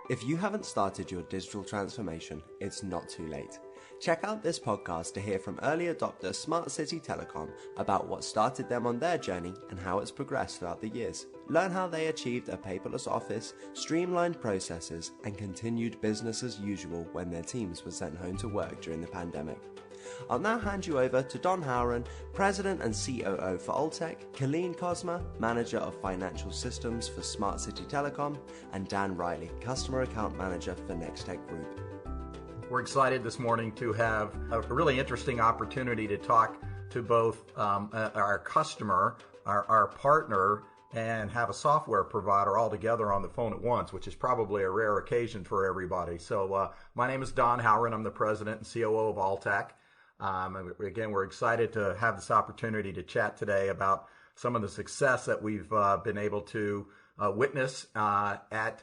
If you haven't started your digital transformation, it's not too late. Check out this podcast to hear from early adopter Smart City Telecom about what started them on their journey and how it's progressed throughout the years. Learn how they achieved a paperless office, streamlined processes, and continued business as usual when their teams were sent home to work during the pandemic. I'll now hand you over to Don Howren, President and COO for Alltech, Colleen Cosma, Manager of Financial Systems for Smart City Telecom, and Dan Riley, Customer Account Manager for Nextech Group. We're excited this morning to have a really interesting opportunity to talk to both our customer, our partner, and have a software provider all together on the phone at once, which is probably a rare occasion for everybody. So my name is Don Howren. I'm the President and COO of Alltech. Again, we're excited to have this opportunity to chat today about some of the success that we've been able to witness at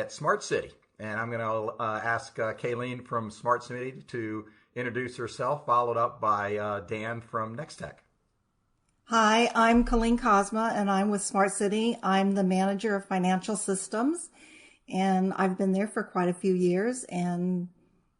Smart City. And I'm going to ask Kayleen from Smart City to introduce herself, followed up by Dan from Nextech. Hi, I'm Colleen Cosma, and I'm with Smart City. I'm the Manager of Financial Systems, and I've been there for quite a few years, and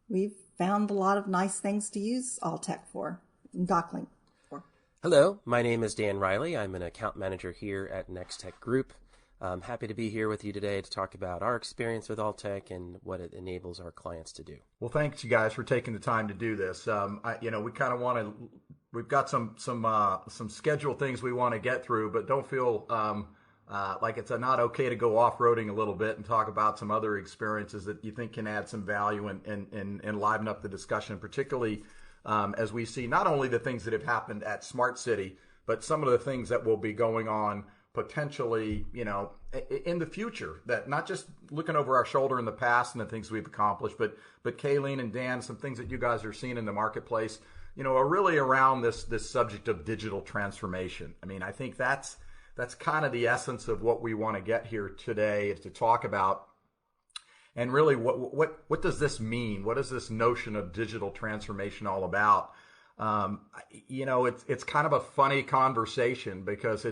we've found a lot of nice things to use Alltech for, DocLink for. Hello, my name is Dan Riley. I'm an account manager here at Nextech Group. I'm happy to be here with you today to talk about our experience with Alltech and what it enables our clients to do. Well, thanks you guys for taking the time to do this. We kind of want to. We've got some scheduled things we want to get through, but don't feel like it's not okay to go off-roading a little bit and talk about some other experiences that you think can add some value and liven up the discussion, particularly as we see not only the things that have happened at Smart City, but some of the things that will be going on potentially, in the future, that not just looking over our shoulder in the past and the things we've accomplished, but Kayleen and Dan, some things that you guys are seeing in the marketplace, are really around this subject of digital transformation. I mean, I think that's kind of the essence of what we want to get here today, is to talk about. And really, what does this mean? What is this notion of digital transformation all about? It's kind of a funny conversation because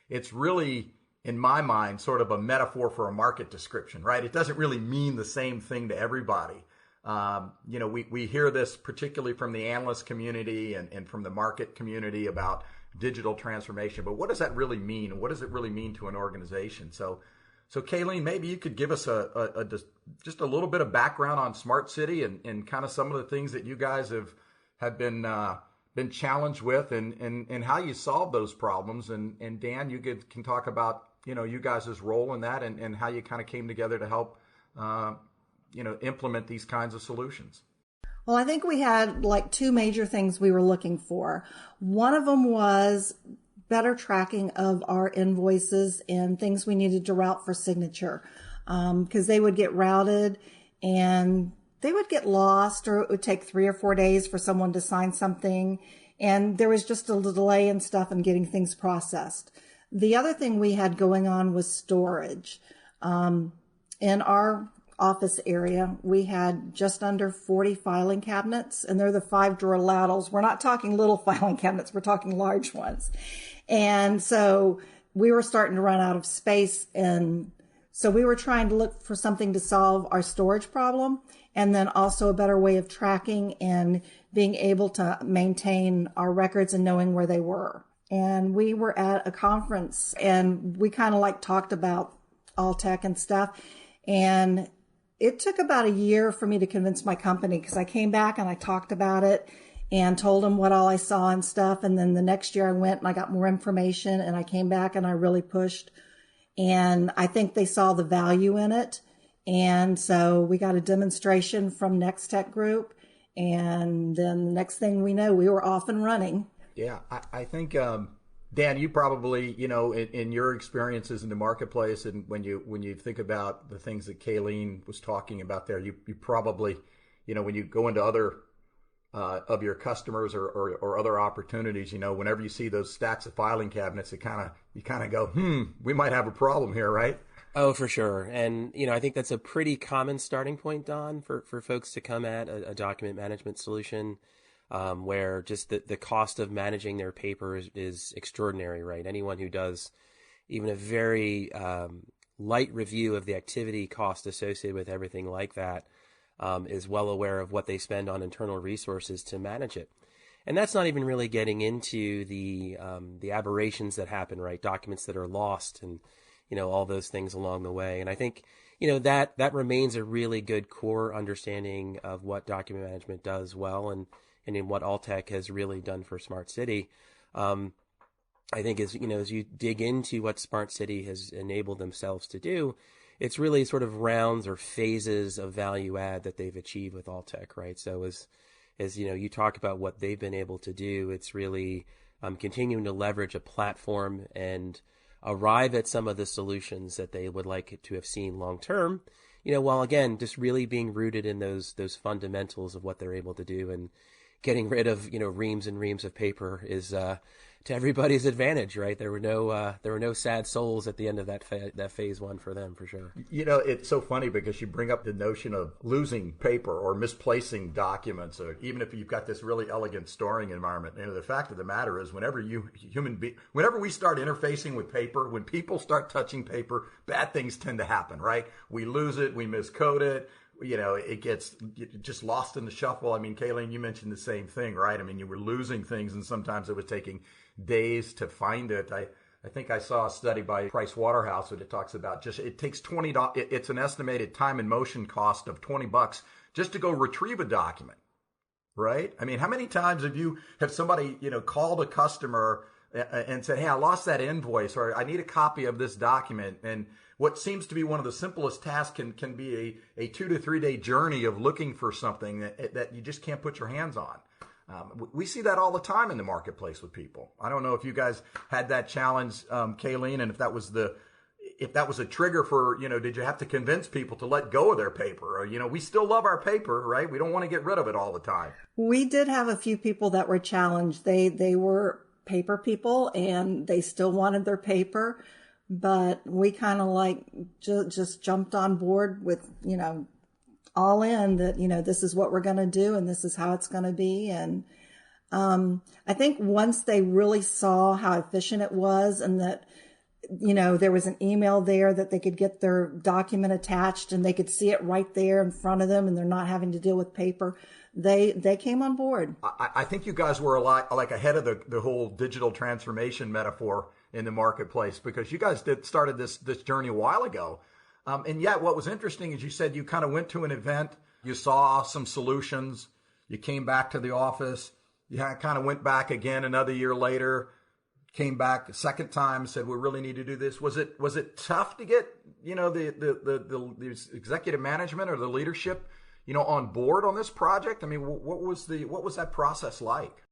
it's really, in my mind, sort of a metaphor for a market description, right? It doesn't really mean the same thing to everybody. We hear this particularly from the analyst community and from the market community about digital transformation, but what does that really mean? What does it really mean to an organization? So Kayleen, maybe you could give us just a little bit of background on Smart City and kind of some of the things that you guys have been challenged with and how you solve those problems. And Dan, you can talk about, you guys' role in that and how you kind of came together to help, implement these kinds of solutions. Well, I think we had like two major things we were looking for. One of them was better tracking of our invoices and things we needed to route for signature, because they would get routed and they would get lost, or it would take 3 or 4 days for someone to sign something. And there was just a delay and stuff in getting things processed. The other thing we had going on was storage. In our office area, we had just under 40 filing cabinets, and they're the 5-drawer ladles. We're not talking little filing cabinets. We're talking large ones. And so we were starting to run out of space. And so we were trying to look for something to solve our storage problem, and then also a better way of tracking and being able to maintain our records and knowing where they were. And we were at a conference and we kind of talked about Alltech and stuff. And it took about a year for me to convince my company, because I came back and I talked about it and told them what all I saw and stuff. And then the next year I went and I got more information and I came back and I really pushed. And I think they saw the value in it. And so we got a demonstration from Nextech Group. And then the next thing we know, we were off and running. Yeah, I think, Dan, you probably, in your experiences in the marketplace, and when you think about the things that Kayleen was talking about there, you probably, when you go into other of your customers or other opportunities, whenever you see those stacks of filing cabinets, you kind of go, we might have a problem here, right? Oh, for sure. And, I think that's a pretty common starting point, Don, for folks to come at a document management solution, where just the cost of managing their paper is extraordinary, right? Anyone who does even a very light review of the activity cost associated with everything like that, is well aware of what they spend on internal resources to manage it. And that's not even really getting into the aberrations that happen, right? Documents that are lost and, all those things along the way. And I think, that remains a really good core understanding of what document management does well and in what Alltech has really done for Smart City. I think as you dig into what Smart City has enabled themselves to do, it's really sort of rounds or phases of value add that they've achieved with Alltech, right? So as you talk about what they've been able to do, it's really continuing to leverage a platform and arrive at some of the solutions that they would like to have seen long term, while again just really being rooted in those fundamentals of what they're able to do, and getting rid of reams and reams of paper is to everybody's advantage, right? There were no sad souls at the end of that phase one for them, for sure. It's so funny because you bring up the notion of losing paper or misplacing documents, or even if you've got this really elegant storing environment. The fact of the matter is, whenever we start interfacing with paper, when people start touching paper, bad things tend to happen, right? We lose it, we miscode it. It gets just lost in the shuffle. I mean, Kayleen, you mentioned the same thing, right? I mean, you were losing things, and sometimes it was taking days to find it. I think I saw a study by Price Waterhouse that it talks about it takes $20. It's an estimated time and motion cost of $20 just to go retrieve a document, right? I mean, how many times have somebody called a customer and said, "Hey, I lost that invoice," or "I need a copy of this document," and what seems to be one of the simplest tasks can be a 2 to 3 day journey of looking for something that you just can't put your hands on. We see that all the time in the marketplace with people. I don't know if you guys had that challenge, Kayleen, and if that was a trigger for, did you have to convince people to let go of their paper? Or, we still love our paper, right? We don't want to get rid of it all the time. We did have a few people that were challenged. They were paper people and they still wanted their paper. But we kind of just jumped on board with, all in that, this is what we're going to do and this is how it's going to be. And I think once they really saw how efficient it was and that, there was an email there that they could get their document attached and they could see it right there in front of them and they're not having to deal with paper, they came on board. I think you guys were a lot ahead of the whole digital transformation metaphor in the marketplace, because you guys started this journey a while ago. And yet what was interesting is you said you kind of went to an event, you saw some solutions, you came back to the office, you kind of went back again another year later, came back a second time, said, we really need to do this. Was it tough to get, the executive management or the leadership, on board on this project? I mean, what was that process like?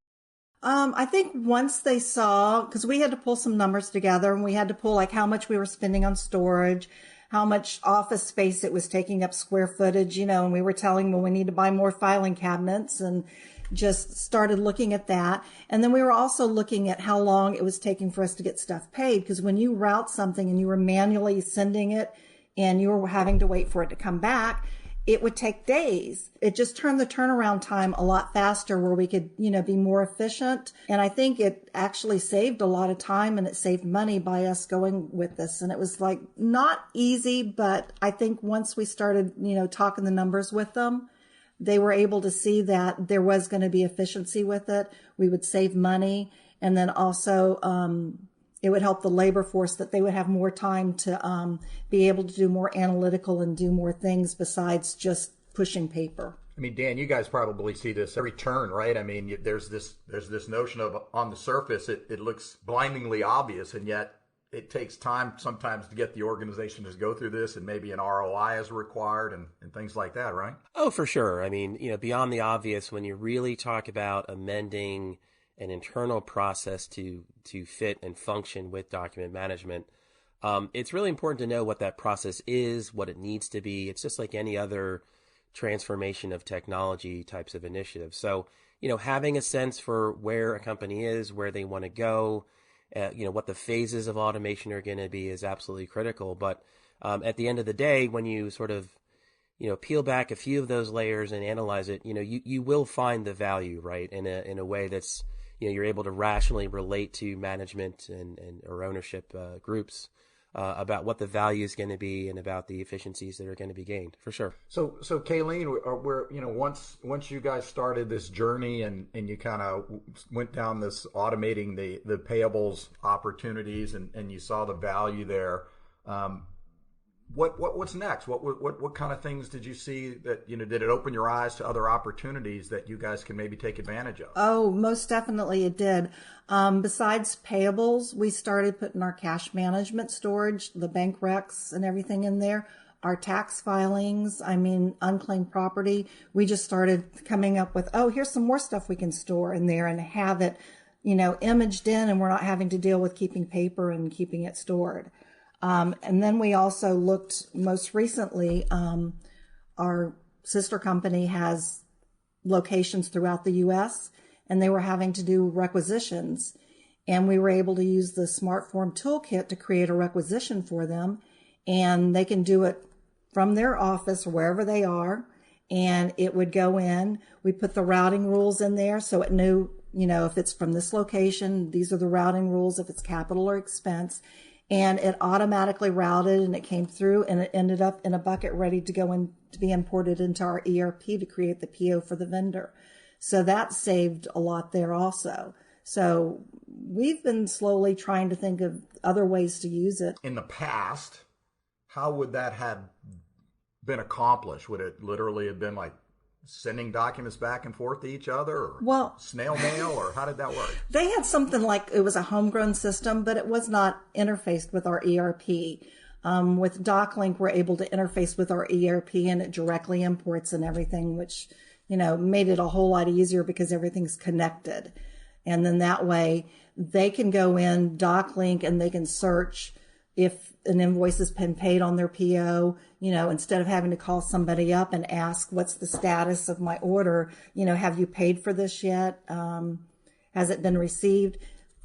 I think once they saw, because we had to pull some numbers together and we had to pull how much we were spending on storage, how much office space it was taking up, square footage, and we were telling them we need to buy more filing cabinets, and just started looking at that. And then we were also looking at how long it was taking for us to get stuff paid, because when you route something and you were manually sending it and you were having to wait for it to come back, it would take days. It just turned the turnaround time a lot faster where we could, be more efficient. And I think it actually saved a lot of time and it saved money by us going with this. And it was not easy, but I think once we started, talking the numbers with them, they were able to see that there was going to be efficiency with it. We would save money. And then also, it would help the labor force that they would have more time to be able to do more analytical and do more things besides just pushing paper. I mean, Dan, you guys probably see this every turn, right? I mean, there's this notion of on the surface, it looks blindingly obvious, and yet it takes time sometimes to get the organization to go through this, and maybe an ROI is required and things like that, right? Oh, for sure. I mean, beyond the obvious, when you really talk about amending an internal process to fit and function with document management, it's really important to know what that process is, what it needs to be. It's just like any other transformation of technology types of initiatives. So, having a sense for where a company is, where they want to go, what the phases of automation are going to be is absolutely critical. But at the end of the day, when you sort of, peel back a few of those layers and analyze it, you will find the value, right, in a way that's, you're able to rationally relate to management and or ownership groups about what the value is going to be and about the efficiencies that are going to be gained, for sure. So Kayleen, once you guys started this journey and you kind of went down this automating the payables opportunities and you saw the value there, what's next? What kind of things did you see that, did it open your eyes to other opportunities that you guys can maybe take advantage of? Oh, most definitely it did. Besides payables, we started putting our cash management storage, the bank recs and everything in there, our tax filings, unclaimed property. We just started coming up with, here's some more stuff we can store in there and have it, imaged in, and we're not having to deal with keeping paper and keeping it stored. And then we also looked most recently, our sister company has locations throughout the U.S., and they were having to do requisitions. And we were able to use the SmartForm toolkit to create a requisition for them. And they can do it from their office or wherever they are. And it would go in. We put the routing rules in there so it knew, if it's from this location, these are the routing rules, if it's capital or expense. And it automatically routed and it came through and it ended up in a bucket ready to go in to be imported into our ERP to create the PO for the vendor. So that saved a lot there also. So we've been slowly trying to think of other ways to use it. In the past, how would that have been accomplished? Would it literally have been like sending documents back and forth to each other, or snail mail, or how did that work? They had something like, it was a homegrown system, but it was not interfaced with our ERP. With DocLink, we're able to interface with our ERP and it directly imports and everything, which, made it a whole lot easier because everything's connected. And then that way they can go in DocLink and they can search if an invoice has been paid on their PO, instead of having to call somebody up and ask, what's the status of my order? Have you paid for this yet? Has it been received?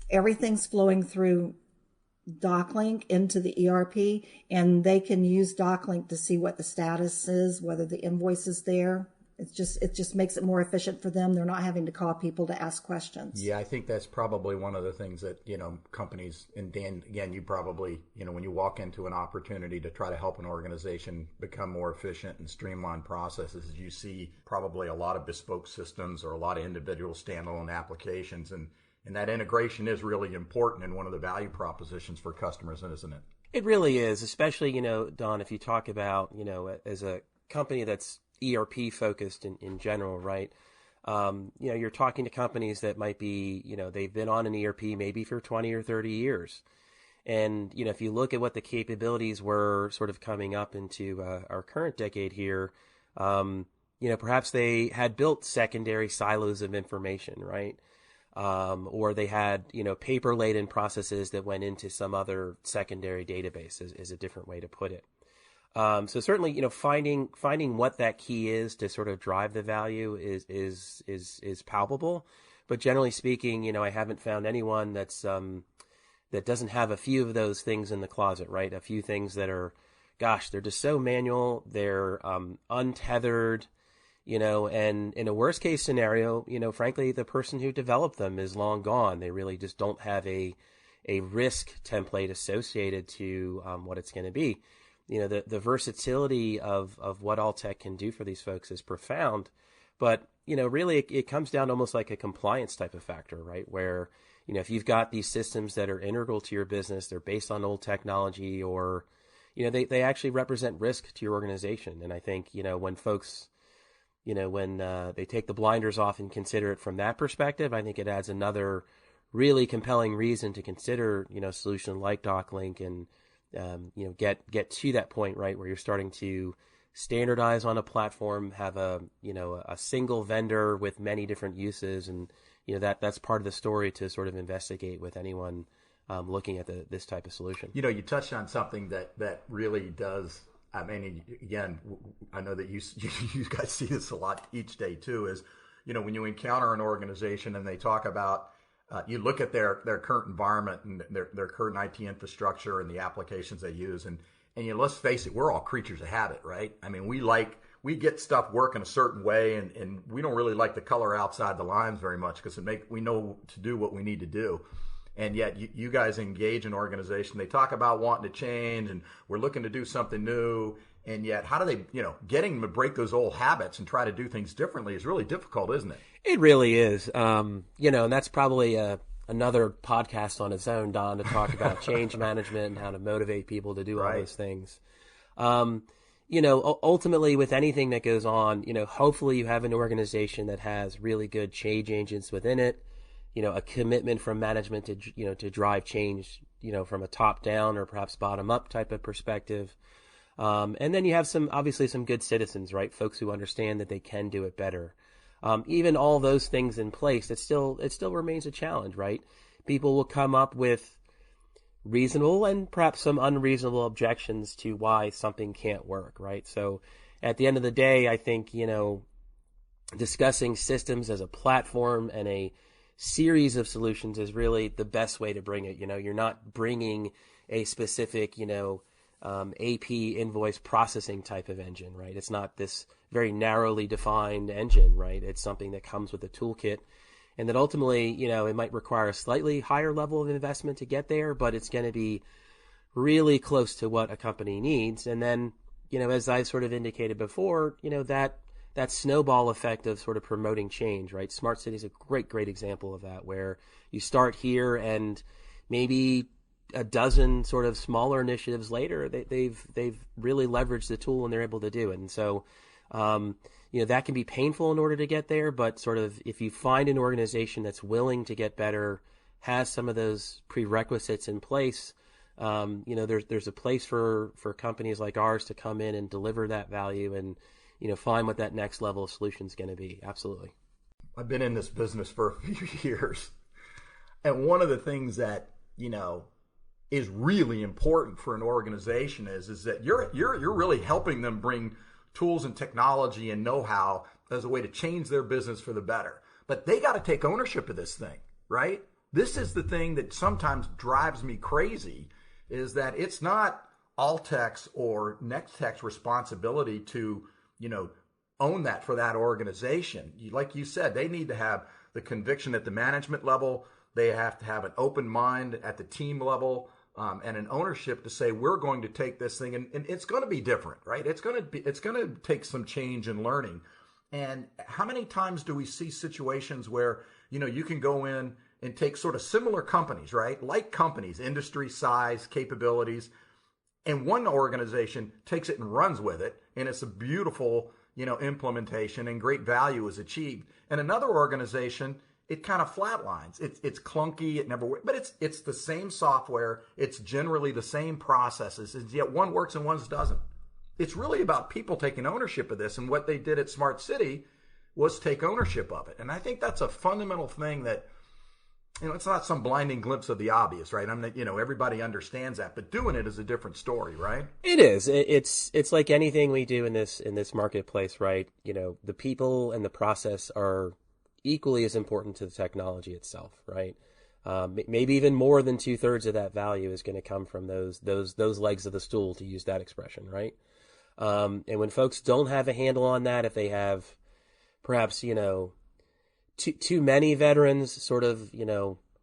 Everything's flowing through DocLink into the ERP, and they can use DocLink to see what the status is, whether the invoice is there. It just makes it more efficient for them. They're not having to call people to ask questions. Yeah, I think that's probably one of the things that, companies, and Dan, again, you probably, when you walk into an opportunity to try to help an organization become more efficient and streamline processes, you see probably a lot of bespoke systems or a lot of individual standalone applications. And that integration is really important and one of the value propositions for customers, isn't it? It really is, especially, Don, if you talk about, as a company that's ERP focused in general, right? You're talking to companies that might be, they've been on an ERP maybe for 20 or 30 years. And, if you look at what the capabilities were sort of coming up into our current decade here, perhaps they had built secondary silos of information, right? Or they had, paper-laden processes that went into some other secondary database is a different way to put it. So certainly, finding what that key is to sort of drive the value is palpable. But generally speaking, I haven't found anyone that's that doesn't have a few of those things in the closet, right? A few things that are, they're just so manual, they're untethered, and in a worst case scenario, frankly, the person who developed them is long gone. They really just don't have a risk template associated to what it's going to be. The versatility of what Alltech can do for these folks is profound, but, really it comes down to almost like a compliance type of factor, right? Where, if you've got these systems that are integral to your business, they're based on old technology, or, they actually represent risk to your organization. And I think, when folks, when they take the blinders off and consider it from that perspective, I think it adds another really compelling reason to consider, a solution like DocLink and, get to that point, right, where you're starting to standardize on a platform, have a single vendor with many different uses, and that's part of the story to sort of investigate with anyone looking at this type of solution. You touched on something that really does. I mean, again, I know that you guys see this a lot each day too. Is when you encounter an organization and they talk about. You look at their current environment and their current IT infrastructure and the applications they use, and let's face it, we're all creatures of habit, right? I mean, we get stuff working a certain way, and we don't really like the color outside the lines very much because we know to do what we need to do. and yet you guys engage an organization. They talk about wanting to change, and we're looking to do something new. And yet, how do they, getting them to break those old habits and try to do things differently is really difficult, isn't it? It really is. And that's probably another podcast on its own, Don, to talk about change management and how to motivate people to do all those things. Ultimately with anything that goes on, hopefully you have an organization that has really good change agents within it, a commitment from management to drive change, from a top down or perhaps bottom up type of perspective. And then you have obviously some good citizens, right? Folks who understand that they can do it better. Even all those things in place, it still remains a challenge, right? People will come up with reasonable and perhaps some unreasonable objections to why something can't work, right? So at the end of the day, I think, discussing systems as a platform and a series of solutions is really the best way to bring it. You're not bringing a specific, AP invoice processing type of engine, right? It's not this very narrowly defined engine, right? It's something that comes with a toolkit, and that ultimately, it might require a slightly higher level of investment to get there, but it's going to be really close to what a company needs. And then, as I sort of indicated before, that snowball effect of sort of promoting change, right? Smart City is a great example of that, where you start here and maybe a dozen sort of smaller initiatives later, they've really leveraged the tool and they're able to do it. And so, that can be painful in order to get there, but sort of if you find an organization that's willing to get better, has some of those prerequisites in place, there's a place for companies like ours to come in and deliver that value and, find what that next level of solution is going to be. Absolutely. I've been in this business for a few years, and one of the things that, is really important for an organization is that you're really helping them bring tools and technology and know-how as a way to change their business for the better. But they got to take ownership of this thing, right? This is the thing that sometimes drives me crazy, is that it's not Altec's or Nextech's responsibility to, own that for that organization. Like you said, they need to have the conviction at the management level. They have to have an open mind at the team level. And an ownership to say, we're going to take this thing and it's going to be different, right? It's going to take some change and learning. And how many times do we see situations where, you can go in and take sort of similar companies, right? Like companies, industry size, capabilities, and one organization takes it and runs with it. And it's a beautiful, implementation and great value is achieved. And another organization, it kind of flatlines. It's clunky. It never works, but it's the same software. It's generally the same processes. And yet one works and one doesn't. It's really about people taking ownership of this. And what they did at Smart City was take ownership of it. And I think that's a fundamental thing that, it's not some blinding glimpse of the obvious, right? Everybody understands that, but doing it is a different story, right? It is. It's like anything we do in this marketplace, right? The people and the process are equally as important to the technology itself, right? Maybe even more than 2/3 of that value is going to come from those legs of the stool, to use that expression, right? And when folks don't have a handle on that, if they have perhaps too many veterans sort of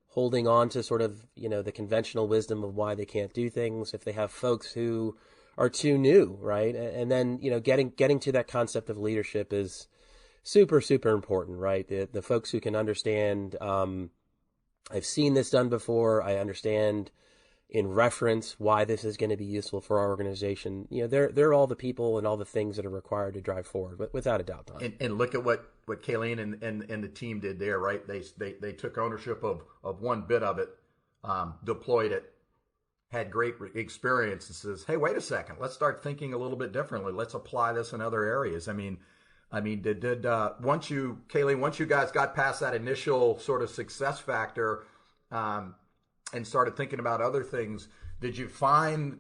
holding on to sort of the conventional wisdom of why they can't do things, if they have folks who are too new, right? And then getting to that concept of leadership is super important, right? The folks who can understand, I've seen this done before, I understand in reference why this is going to be useful for our organization. They're all the people and all the things that are required to drive forward, without a doubt, Don. And look at what Kayleen and the team did there, right? They took ownership of one bit of it, deployed it, had great experience, and says, hey, wait a second, let's start thinking a little bit differently. Let's apply this in other areas. Once you guys got past that initial sort of success factor, and started thinking about other things, did you find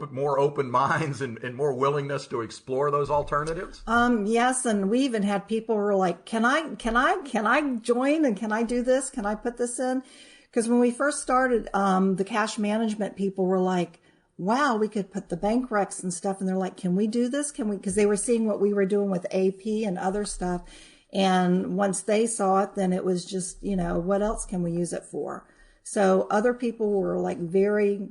more open minds and more willingness to explore those alternatives? Yes, and we even had people who were like, "Can I join and can I do this? Can I put this in?" Because when we first started, the cash management people were like, "Wow, we could put the bank recs and stuff," and they're like, "Can we do this? Can we?" Because they were seeing what we were doing with AP and other stuff, and once they saw it, then it was just what else can we use it for? So other people were like very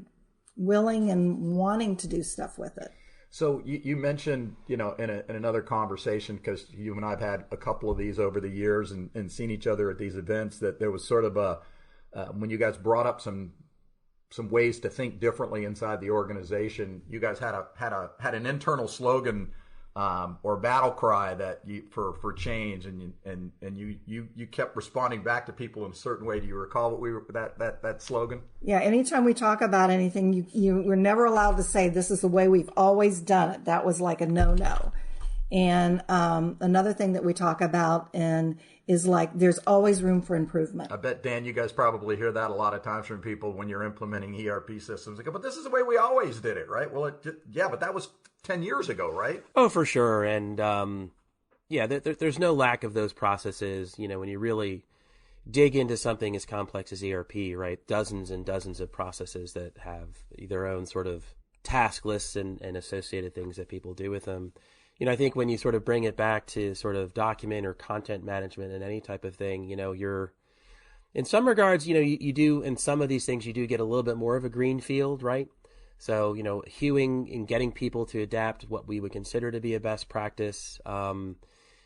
willing and wanting to do stuff with it. So you mentioned, in another conversation, because you and I have had a couple of these over the years and seen each other at these events, that there was sort of when you guys brought up some ways to think differently inside the organization, you guys had an internal slogan or battle cry that for change, and you kept responding back to people in a certain way. Do you recall that slogan? Yeah. Anytime we talk about anything, you were never allowed to say this is the way we've always done it. That was like a no. And another thing that we talk about is like there's always room for improvement. I bet, Dan, you guys probably hear that a lot of times from people when you're implementing ERP systems. They go, but this is the way we always did it, right? Well, but that was 10 years ago, right? Oh, for sure. And there's no lack of those processes. When you really dig into something as complex as ERP, right? Dozens and dozens of processes that have their own sort of task lists and associated things that people do with them. I think when you sort of bring it back to sort of document or content management and any type of thing, you're in some regards, you do in some of these things, you do get a little bit more of a green field, right? So, hewing and getting people to adapt what we would consider to be a best practice,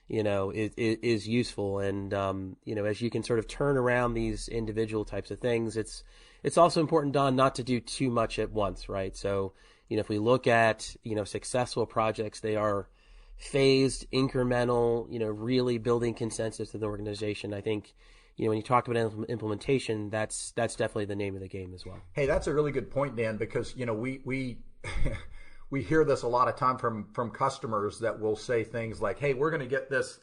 is useful. And, as you can sort of turn around these individual types of things, it's also important, Don, not to do too much at once, right? So, if we look at, successful projects, they are phased, incremental, really building consensus in the organization. I think, when you talk about implementation, that's definitely the name of the game as well. Hey, that's a really good point, Dan, because, we we hear this a lot of time from customers that will say things like, hey, we're going to get this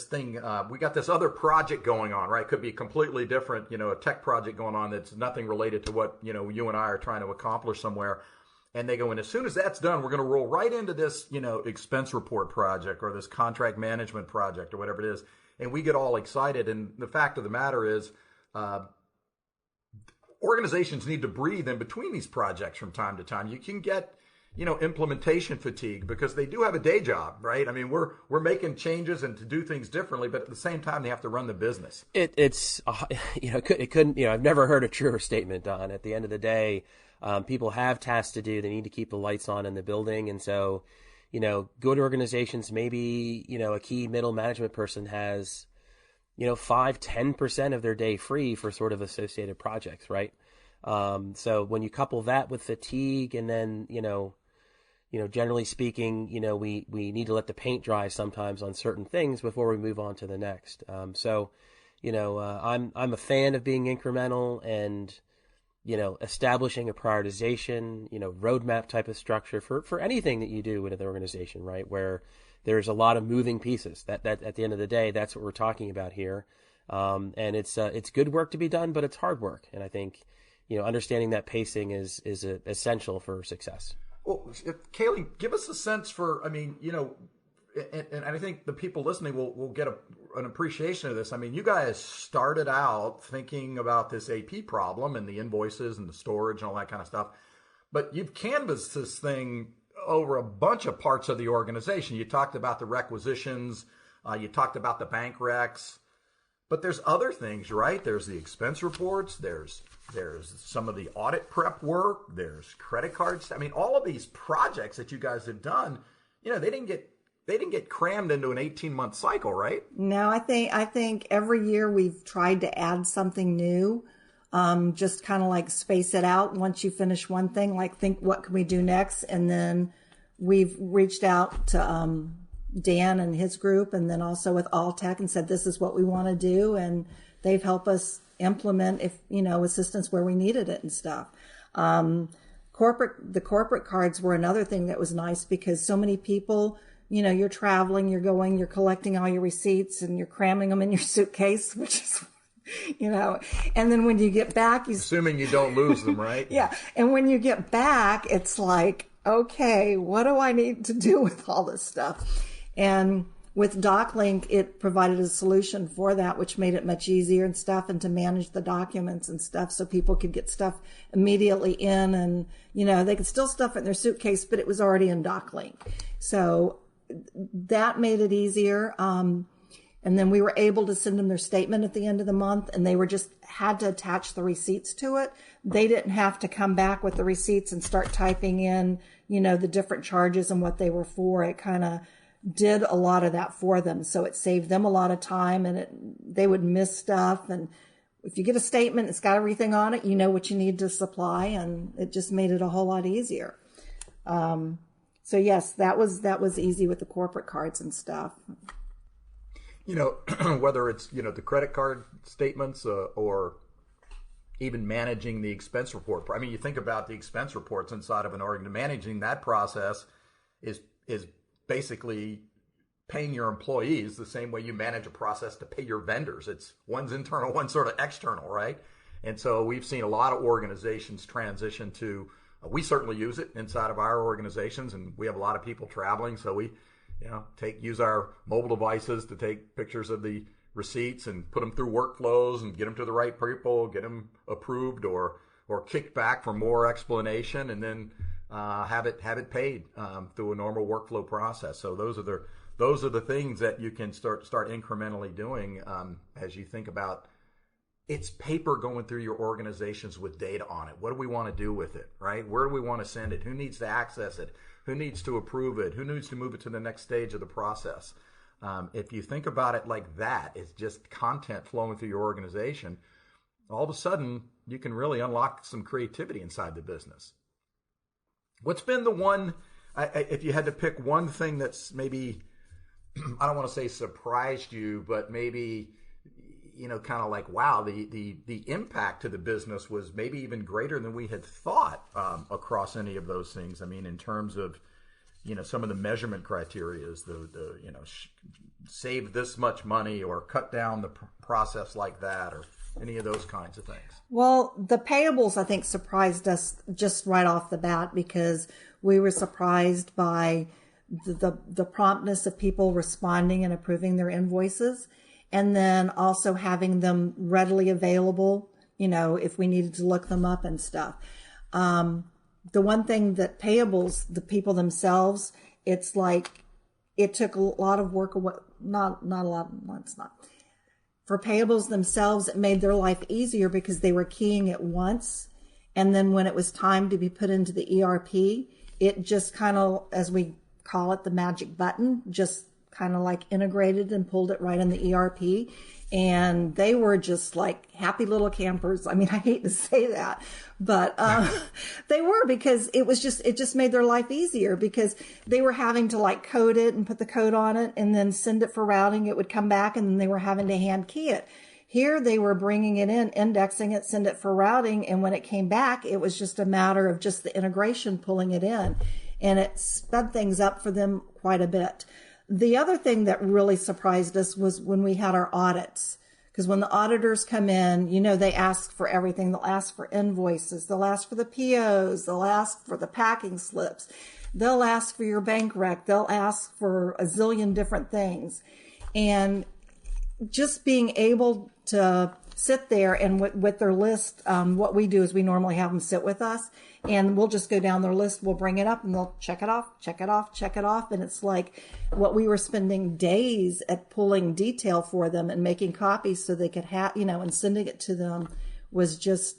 thing, we got this other project going on, right? Could be completely different, a tech project going on that's nothing related to what, you and I are trying to accomplish somewhere. And they go, and as soon as that's done, we're going to roll right into this, expense report project or this contract management project or whatever it is. And we get all excited. And the fact of the matter is, organizations need to breathe in between these projects from time to time. You can get, implementation fatigue because they do have a day job, right? I mean, we're making changes and to do things differently, but at the same time, they have to run the business. It couldn't, I've never heard a truer statement, Don. At the end of the day, people have tasks to do. They need to keep the lights on in the building. And so, good organizations, maybe, a key middle management person has, 5-10% of their day free for sort of associated projects, right? So when you couple that with fatigue and then, generally speaking, we need to let the paint dry sometimes on certain things before we move on to the next. I'm a fan of being incremental and, establishing a prioritization, roadmap type of structure for anything that you do with an organization, right? Where there's a lot of moving pieces that at the end of the day, that's what we're talking about here. And it's good work to be done, but it's hard work. And I think, understanding that pacing is essential for success. Well, Kaylee, give us a sense for, and I think the people listening will get an appreciation of this. I mean, you guys started out thinking about this AP problem and the invoices and the storage and all that kind of stuff, but you've canvassed this thing over a bunch of parts of the organization. You talked about the requisitions, you talked about the bank recs, but there's other things, right? There's the expense reports, there's some of the audit prep work, there's credit cards. I mean, all of these projects that you guys have done, they didn't get crammed into an 18-month cycle, right? No, I think every year we've tried to add something new. Just kind of like space it out. Once you finish one thing, like think what can we do next? And then we've reached out to Dan and his group, and then also with All Tech, and said this is what we want to do, and they've helped us implement assistance where we needed it and stuff. The corporate cards were another thing that was nice because so many people, you're traveling, you're collecting all your receipts and you're cramming them in your suitcase, which is, and then when you get back, assuming you don't lose them, right? Yeah. And when you get back, it's like, okay, what do I need to do with all this stuff? And with DocLink, it provided a solution for that, which made it much easier and stuff, and to manage the documents and stuff so people could get stuff immediately in, and, they could still stuff it in their suitcase, but it was already in DocLink. So that made it easier. And then we were able to send them their statement at the end of the month, and they were just had to attach the receipts to it. They didn't have to come back with the receipts and start typing in, the different charges and what they were for. It kind of did a lot of that for them. So it saved them a lot of time, and they would miss stuff. And if you get a statement, it's got everything on it, you know what you need to supply, and it just made it a whole lot easier. So yes, that was easy with the corporate cards and stuff. Whether it's, the credit card statements or even managing the expense report. I mean, you think about the expense reports inside of an org, managing that process is basically paying your employees the same way you manage a process to pay your vendors. It's one's internal, one's sort of external, right? And so we've seen a lot of organizations transition to, we certainly use it inside of our organizations, and we have a lot of people traveling, so we use our mobile devices to take pictures of the receipts and put them through workflows and get them to the right people, get them approved or kicked back for more explanation, and then have it paid through a normal workflow process. So those are the things that you can start incrementally doing as you think about. It's paper going through your organizations with data on it. What do we want to do with it, right? Where do we want to send it? Who needs to access it? Who needs to approve it? Who needs to move it to the next stage of the process? If you think about it like that, it's just content flowing through your organization. All of a sudden, you can really unlock some creativity inside the business. What's been the one, if you had to pick one thing that's maybe, I don't want to say surprised you, but maybe, kind of like, wow, the impact to the business was maybe even greater than we had thought across any of those things. I mean, in terms of, some of the measurement criteria, save this much money or cut down the process like that, or any of those kinds of things. Well, the payables, I think, surprised us just right off the bat, because we were surprised by the promptness of people responding and approving their invoices. And then also having them readily available, if we needed to look them up and stuff. The one thing that payables, the people themselves, it's like it took a lot of work away. Not a lot. No, it's not. For payables themselves, it made their life easier because they were keying it once. And then when it was time to be put into the ERP, it just kind of, as we call it, the magic button, just kind of like integrated and pulled it right in the ERP. And they were just like happy little campers. I mean, I hate to say that, but they were, because it just made their life easier, because they were having to like code it and put the code on it and then send it for routing. It would come back, and then they were having to hand key it. Here they were bringing it in, indexing it, send it for routing. And when it came back, it was just a matter of just the integration pulling it in, and it sped things up for them quite a bit. The other thing that really surprised us was when we had our audits, because when the auditors come in, they ask for everything. They'll ask for invoices. They'll ask for the POs. They'll ask for the packing slips. They'll ask for your bank rec. They'll ask for a zillion different things. And just being able to sit there and with their list, what we do is we normally have them sit with us, and we'll just go down their list. We'll bring it up, and they'll check it off, check it off, check it off. And it's like what we were spending days at pulling detail for them and making copies so they could have, and sending it to them was just,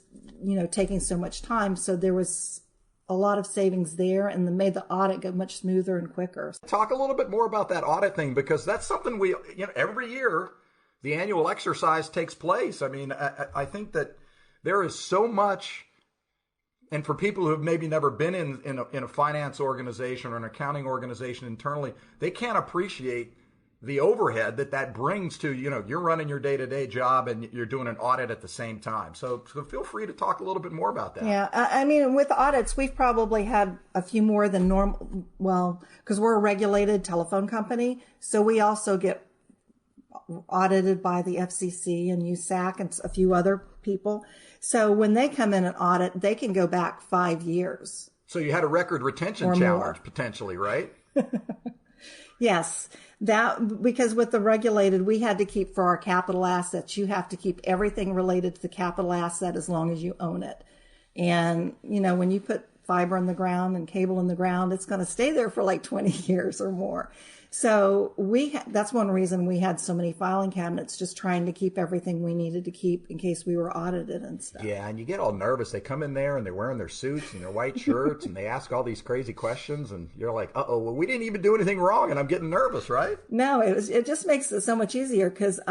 taking so much time. So there was a lot of savings there, and made the audit go much smoother and quicker. Talk a little bit more about that audit thing, because that's something we, every year the annual exercise takes place. I mean, I think that there is so much. And for people who have maybe never been in a finance organization or an accounting organization internally, they can't appreciate the overhead that brings to, you're running your day-to-day job and you're doing an audit at the same time. So feel free to talk a little bit more about that. Yeah. I mean, with audits, we've probably had a few more than normal. Well, because we're a regulated telephone company. So we also get audited by the FCC and USAC and a few other people. So when they come in and audit, they can go back 5 years. So you had a record retention challenge potentially, right? Yes, that because with the regulated, we had to keep for our capital assets. You have to keep everything related to the capital asset as long as you own it. And, when you put fiber in the ground and cable in the ground, it's going to stay there for like 20 years or more. So that's one reason we had so many filing cabinets, just trying to keep everything we needed to keep in case we were audited and stuff. Yeah, and you get all nervous. They come in there and they're wearing their suits and their white shirts and they ask all these crazy questions and you're like, uh-oh, well, we didn't even do anything wrong and I'm getting nervous, right? No, it just makes it so much easier because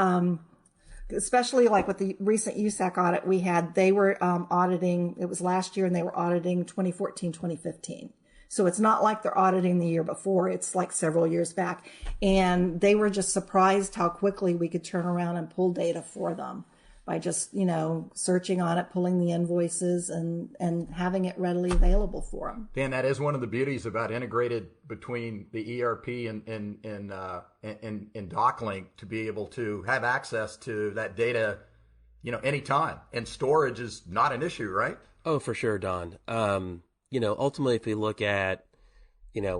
especially like with the recent USAC audit we had, they were auditing, it was last year, and they were auditing 2014, 2015. So it's not like they're auditing the year before. It's like several years back. And they were just surprised how quickly we could turn around and pull data for them by just, searching on it, pulling the invoices and having it readily available for them. Dan, that is one of the beauties about integrated between the ERP and DocLink, to be able to have access to that data, anytime. And storage is not an issue, right? Oh, for sure, Don. Ultimately, if we look at,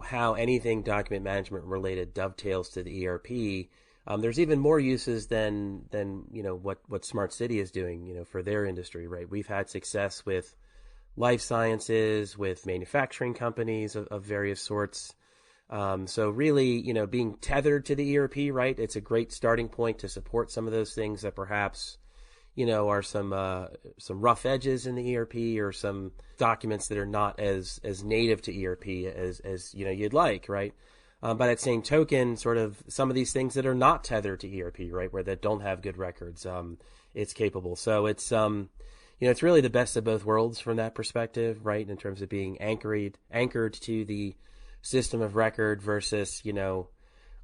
how anything document management related dovetails to the ERP, there's even more uses than what Smart City is doing, for their industry, right? We've had success with life sciences, with manufacturing companies of various sorts. So really, being tethered to the ERP, right? It's a great starting point to support some of those things that perhaps, are some rough edges in the ERP, or some documents that are not as native to ERP as you'd like, right? But at the same token, sort of some of these things that are not tethered to ERP, right, where that don't have good records, it's capable. So it's it's really the best of both worlds from that perspective, right, in terms of being anchored to the system of record versus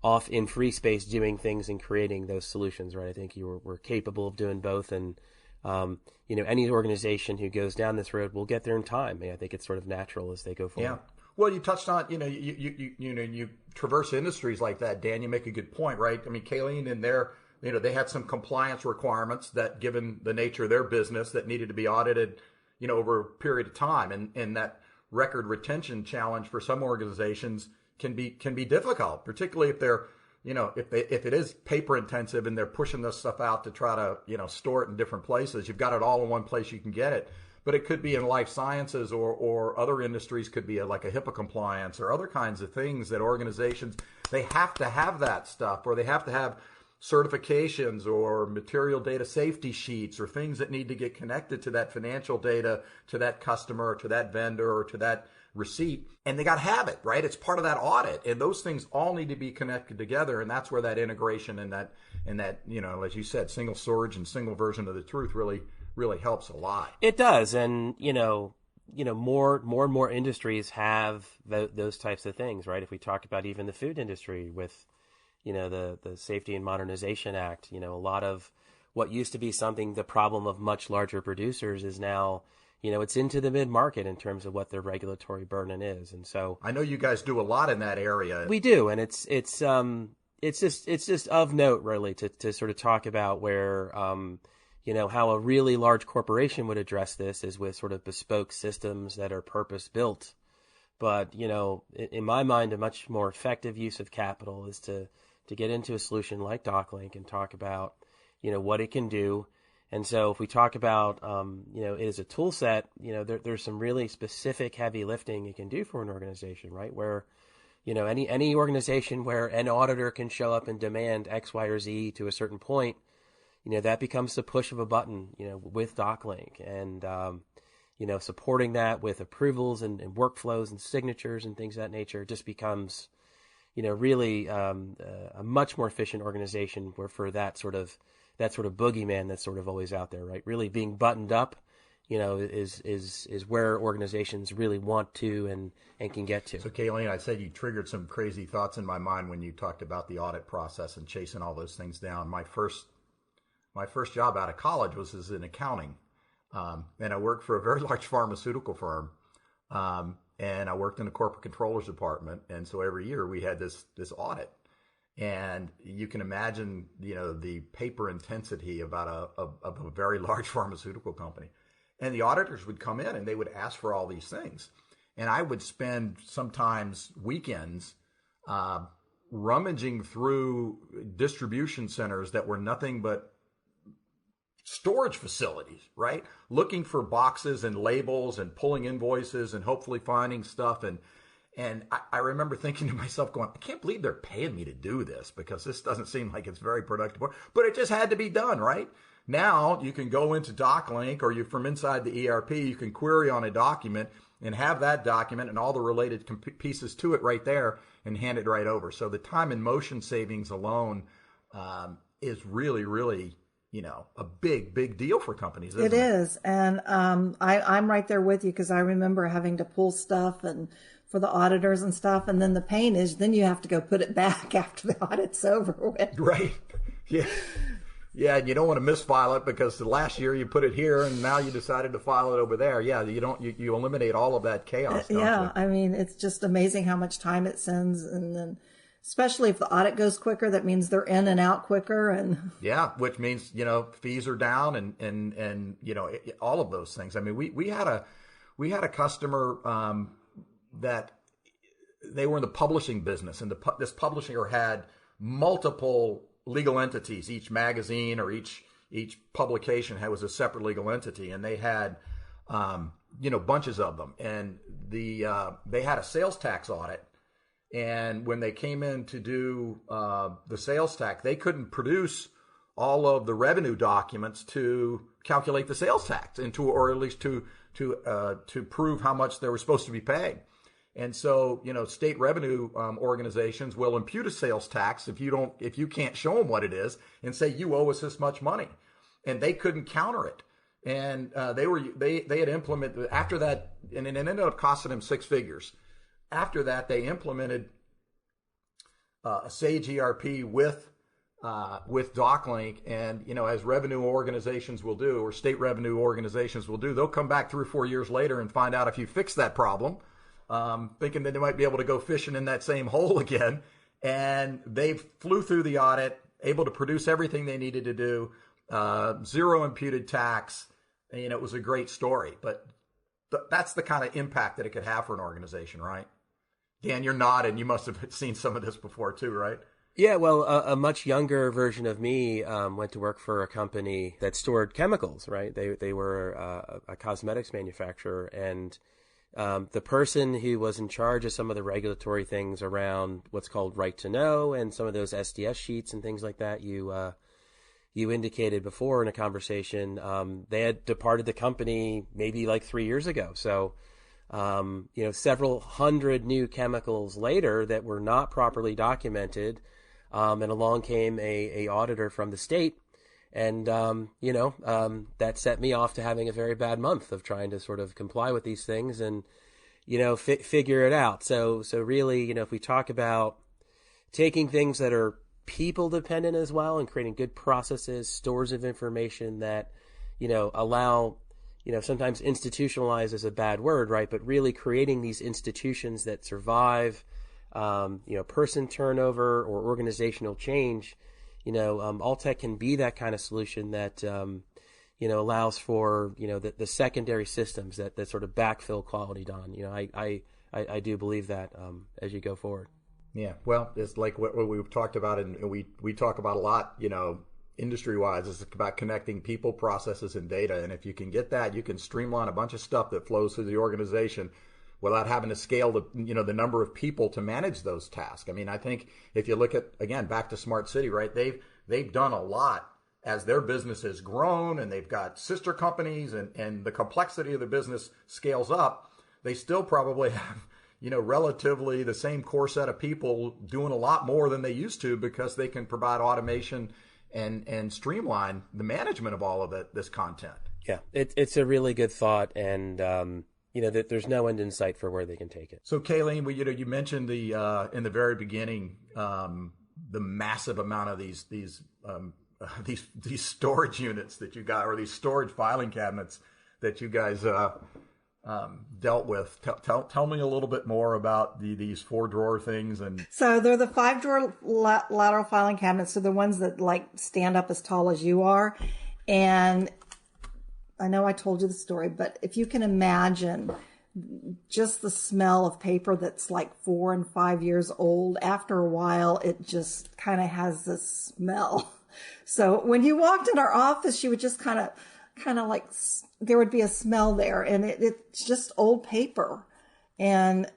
off in free space doing things and creating those solutions, right? I think we're capable of doing both, and any organization who goes down this road will get there in time. I think it's sort of natural as they go forward. Yeah. Well, you touched on, you traverse industries like that, Dan. You make a good point, right? I mean, Kayleen and their, they had some compliance requirements that, given the nature of their business, that needed to be audited, over a period of time, and that record retention challenge for some organizations can be difficult, particularly if they're, if it is paper intensive and they're pushing this stuff out to try to, store it in different places. You've got it all in one place you can get it. But it could be in life sciences or other industries, could be like a HIPAA compliance or other kinds of things that organizations, they have to have that stuff, or they have to have certifications or material data safety sheets or things that need to get connected to that financial data, to that customer, to that vendor, or to that receipt. And they got to have it, right? It's part of that audit. And those things all need to be connected together. And that's where that integration and that, as you said, single storage and single version of the truth really helps a lot. It does. And, more and more industries have those types of things, right? If we talk about even the food industry with, the Safety and Modernization Act, a lot of what used to be the problem of much larger producers is now, it's into the mid-market in terms of what their regulatory burden is. And so I know you guys do a lot in that area. We do. And it's just of note, really, to sort of talk about where, how a really large corporation would address this is with sort of bespoke systems that are purpose-built. But, in my mind, a much more effective use of capital is to get into a solution like DocLink and talk about, what it can do. And so if we talk about, it as a tool set, there's some really specific heavy lifting it can do for an organization, right? Where, any organization where an auditor can show up and demand X, Y, or Z to a certain point, that becomes the push of a button, with DocLink, and, supporting that with approvals and workflows and signatures and things of that nature just becomes, really a much more efficient organization where for that sort of boogeyman that's sort of always out there, right? Really being buttoned up, is where organizations really want to and can get to. So, Kayleen, I said you triggered some crazy thoughts in my mind when you talked about the audit process and chasing all those things down. My first job out of college was as in accounting, and I worked for a very large pharmaceutical firm, and I worked in the corporate controllers department, and so every year we had this audit. And you can imagine, the paper intensity of a very large pharmaceutical company. And the auditors would come in and they would ask for all these things. And I would spend sometimes weekends rummaging through distribution centers that were nothing but storage facilities, right? Looking for boxes and labels and pulling invoices and hopefully finding stuff. And I remember thinking to myself, going, I can't believe they're paying me to do this, because this doesn't seem like it's very productive. But it just had to be done, right? Now you can go into DocLink, or from inside the ERP, you can query on a document and have that document and all the related pieces to it right there and hand it right over. So the time and motion savings alone is really, really, a big deal for companies, isn't it? It is. And I'm right there with you, because I remember having to pull stuff and for the auditors and stuff. And then the pain is then you have to go put it back after the audit's over with. Right. Yeah. Yeah, and you don't want to misfile it because the last year you put it here and now you decided to file it over there. Yeah, you eliminate all of that chaos. Yeah, you? I mean, it's just amazing how much time it sends, and then especially if the audit goes quicker, that means they're in and out quicker, and yeah, which means fees are down and all of those things. I mean, we had a customer that they were in the publishing business, and this publisher had multiple legal entities. Each magazine or each publication was a separate legal entity, and they had bunches of them. And they had a sales tax audit, and when they came in to do the sales tax, they couldn't produce all of the revenue documents to calculate the sales tax, or at least to prove how much they were supposed to be paying. And so, state revenue organizations will impute a sales tax if you can't show them what it is, and say you owe us this much money, and they couldn't counter it. And they had implemented after that, and it ended up costing them six figures. After that, they implemented a Sage ERP with DocLink, and as revenue organizations will do, or state revenue organizations will do, they'll come back 3 or 4 years later and find out if you fixed that problem. Thinking that they might be able to go fishing in that same hole again. And they flew through the audit, able to produce everything they needed to do, zero imputed tax. And, it was a great story. But that's the kind of impact that it could have for an organization, right? Dan, you're nodding. You must have seen some of this before too, right? Yeah, well, a much younger version of me went to work for a company that stored chemicals, right? They were a cosmetics manufacturer, and the person who was in charge of some of the regulatory things around what's called right to know and some of those SDS sheets and things like that you indicated before in a conversation, they had departed the company maybe like 3 years ago. So, several hundred new chemicals later that were not properly documented, and along came a auditor from the state. And, that set me off to having a very bad month of trying to sort of comply with these things and, figure it out. So really, if we talk about taking things that are people dependent as well and creating good processes, stores of information that, allow, sometimes institutionalized is a bad word, right? But really creating these institutions that survive, person turnover or organizational change. Alltech can be that kind of solution that, allows for, the secondary systems that sort of backfill quality, Don. I do believe that as you go forward. Yeah. Well, it's like what we've talked about, and we talk about a lot, industry-wise. It's about connecting people, processes, and data. And if you can get that, you can streamline a bunch of stuff that flows through the organization without having to scale the number of people to manage those tasks. I mean, I think if you look at, again, back to Smart City, right? They've done a lot as their business has grown, and they've got sister companies, and the complexity of the business scales up. They still probably have, relatively the same core set of people doing a lot more than they used to, because they can provide automation and streamline the management of all of this content. Yeah, it's a really good thought, and that there's no end in sight for where they can take it. So, Kayleen, you mentioned in the very beginning the massive amount of these storage units that you got, or these storage filing cabinets that you guys dealt with. Tell me a little bit more about these 4-drawer things. And so they're the 5-drawer lateral filing cabinets. So the ones that like stand up as tall as you are. And I know I told you the story, but if you can imagine just the smell of paper that's like 4 and 5 years old, after a while, it just kind of has this smell. So when you walked in our office, you would just kind of like, there would be a smell there, and it's just old paper. And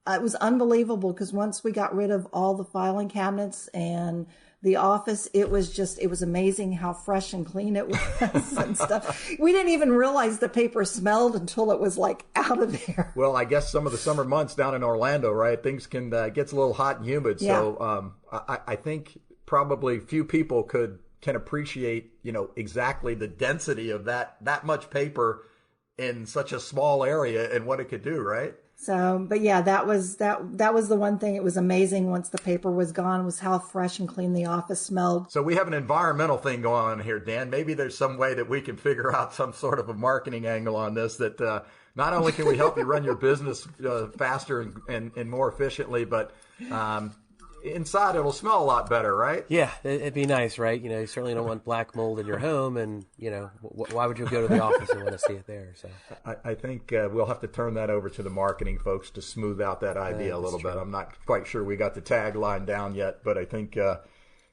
it was unbelievable because once we got rid of all the filing cabinets and the office, it was amazing how fresh and clean it was and stuff. We didn't even realize the paper smelled until it was like out of there. Well, I guess some of the summer months down in Orlando, right? Things can gets a little hot and humid. Yeah. So I think probably few people can appreciate, exactly the density of that much paper in such a small area and what it could do, right? So, but yeah, that was the one thing. It was amazing once the paper was gone, was how fresh and clean the office smelled. So we have an environmental thing going on here, Dan. Maybe there's some way that we can figure out some sort of a marketing angle on this that not only can we help you run your business faster and more efficiently, but inside it'll smell a lot better, right? Yeah, it'd be nice, right? You certainly don't want black mold in your home, and why would you go to the office and want to see it there? So I think we'll have to turn that over to the marketing folks to smooth out that idea a little bit. I'm not quite sure we got the tagline down yet, but I think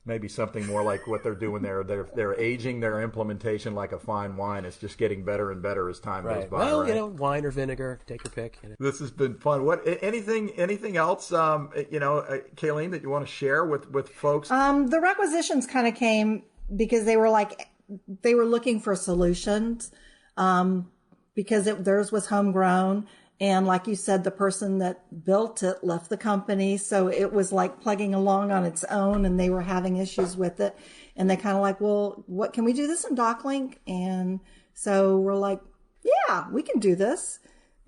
maybe something more like what they're doing there. They're aging their implementation like a fine wine. It's just getting better and better as time goes by. Well, right? Wine or vinegar, take your pick. This has been fun. What anything else, Kayleen, that you want to share with folks? The requisitions kind of came because they were looking for solutions, because theirs was homegrown. And like you said, the person that built it left the company. So it was like plugging along on its own, and they were having issues with it. And they kind of like, well, what can we do this in DocLink? And so we're like, yeah, we can do this.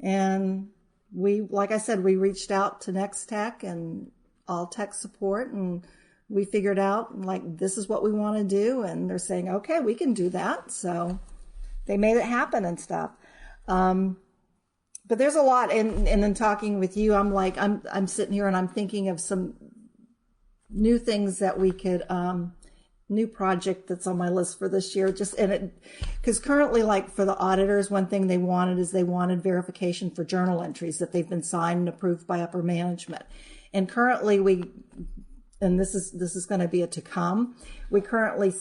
And like I said, we reached out to Next Tech and all tech support, and we figured out like, this is what we want to do. And they're saying, okay, we can do that. So they made it happen and stuff. But there's a lot, and then talking with you, I'm like, I'm sitting here and I'm thinking of some new things that we could, new project that's on my list for this year. Because currently, like for the auditors, one thing they wanted verification for journal entries that they've been signed and approved by upper management. And currently and this is going to be a to come. We currently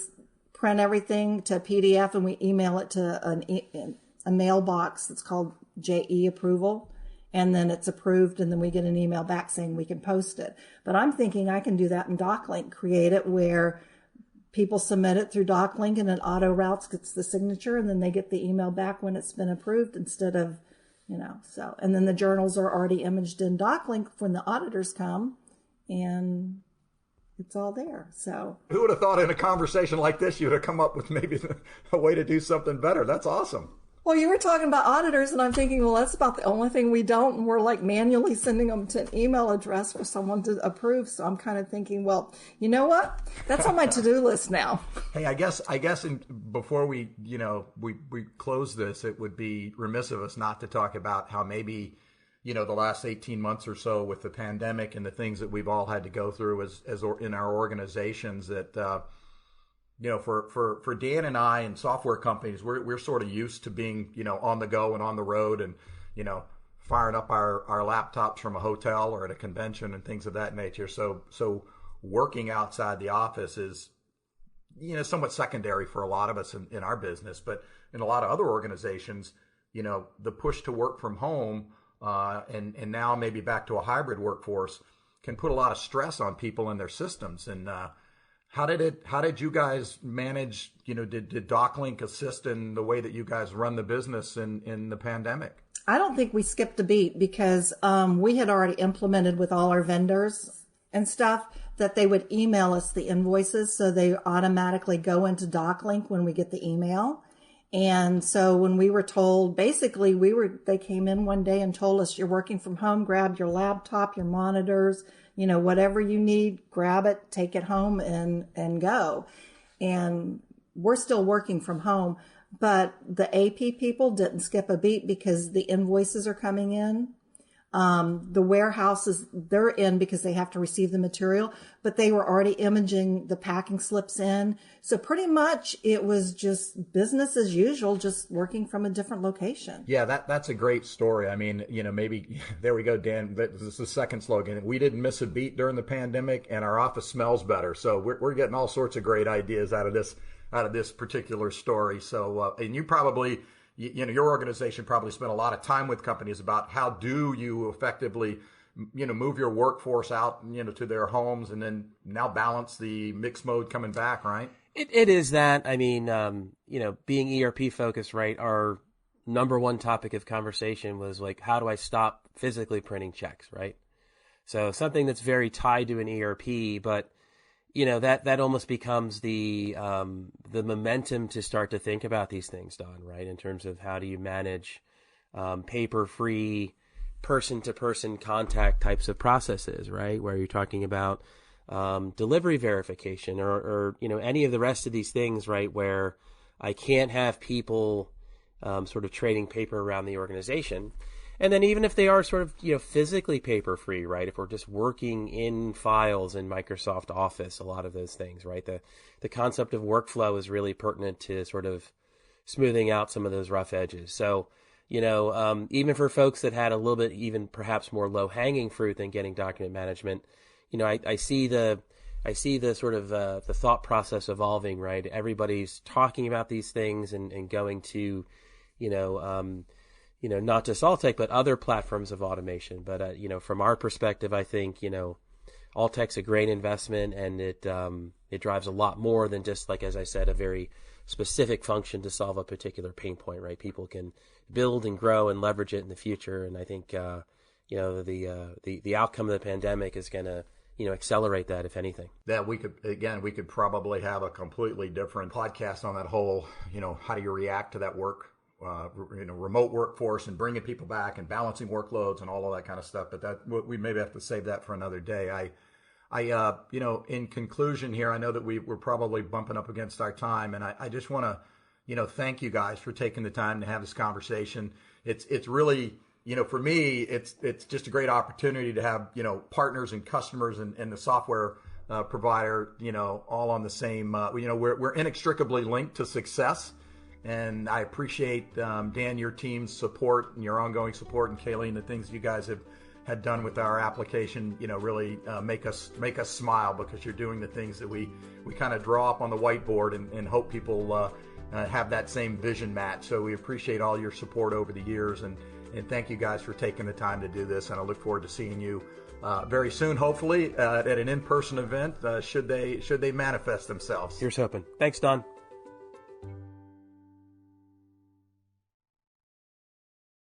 print everything to a PDF and we email it to a mailbox that's called JE approval, and then it's approved, and then we get an email back saying we can post it. But I'm thinking I can do that in DocLink, create it where people submit it through DocLink and it auto routes, gets the signature, and then they get the email back when it's been approved instead of, so. And then the journals are already imaged in DocLink when the auditors come, and it's all there. So who would have thought in a conversation like this you would have come up with maybe a way to do something better? That's awesome. Well, you were talking about auditors, and I'm thinking, well, that's about the only thing we don't, and we're like manually sending them to an email address for someone to approve. So I'm kind of thinking, well, you know what? That's on my to-do list now. Hey, I guess before we close this, it would be remiss of us not to talk about how maybe, the last 18 months or so with the pandemic and the things that we've all had to go through as in our organizations that, for Dan and I and software companies, we're sort of used to being, on the go and on the road and, firing up our laptops from a hotel or at a convention and things of that nature. So working outside the office is, somewhat secondary for a lot of us in our business, but in a lot of other organizations, the push to work from home, and now maybe back to a hybrid workforce can put a lot of stress on people and their systems. And, how did you guys manage, did DocLink assist in the way that you guys run the business in the pandemic? I don't think we skipped a beat because we had already implemented with all our vendors and stuff that they would email us the invoices. So they automatically go into DocLink when we get the email. And so when we were told, basically they came in one day and told us, you're working from home, grab your laptop, your monitors, whatever you need, grab it, take it home and go. And we're still working from home, but the AP people didn't skip a beat because the invoices are coming in. The warehouses, they're in because they have to receive the material, but they were already imaging the packing slips in. So pretty much it was just business as usual, just working from a different location. Yeah, that's a great story. I mean, maybe there we go, Dan. This is the second slogan. We didn't miss a beat during the pandemic, and our office smells better. So we're getting all sorts of great ideas out of this particular story. So and you probably, your organization probably spent a lot of time with companies about how do you effectively, move your workforce out, to their homes, and then now balance the mixed mode coming back, right? It is that. I mean, being ERP focused, right? Our number one topic of conversation was like, how do I stop physically printing checks, right? So something that's very tied to an ERP, but that almost becomes the momentum to start to think about these things, Don, right? In terms of how do you manage paper-free, person-to-person contact types of processes, right? Where you're talking about delivery verification or any of the rest of these things, right? Where I can't have people sort of trading paper around the organization. And then even if they are sort of, physically paper free, right? If we're just working in files in Microsoft Office, a lot of those things, right? The concept of workflow is really pertinent to sort of smoothing out some of those rough edges. So, even for folks that had a little bit, even perhaps more low hanging fruit than getting document management, I see the sort of the thought process evolving, right? Everybody's talking about these things and going to, not just Alltech, but other platforms of automation. But, from our perspective, I think, Alltech's a great investment, and it drives a lot more than just, like, as I said, a very specific function to solve a particular pain point, right? People can build and grow and leverage it in the future. And I think, the outcome of the pandemic is going to, accelerate that, if anything. Yeah, we could probably have a completely different podcast on that whole, how do you react to that work? Remote workforce and bringing people back and balancing workloads and all of that kind of stuff. But that we maybe have to save that for another day. I in conclusion here, I know that we're probably bumping up against our time, and I just want to, thank you guys for taking the time to have this conversation. It's really, for me, it's just a great opportunity to have, partners and customers and the software provider, all on the same, we're inextricably linked to success. And I appreciate, Dan, your team's support and your ongoing support, and Kayleen, the things you guys had done with our application, really make us smile, because you're doing the things that we kind of draw up on the whiteboard and hope people have that same vision match. So we appreciate all your support over the years, and thank you guys for taking the time to do this. And I look forward to seeing you very soon, hopefully, at an in-person event, should they manifest themselves. Here's hoping. Thanks, Don.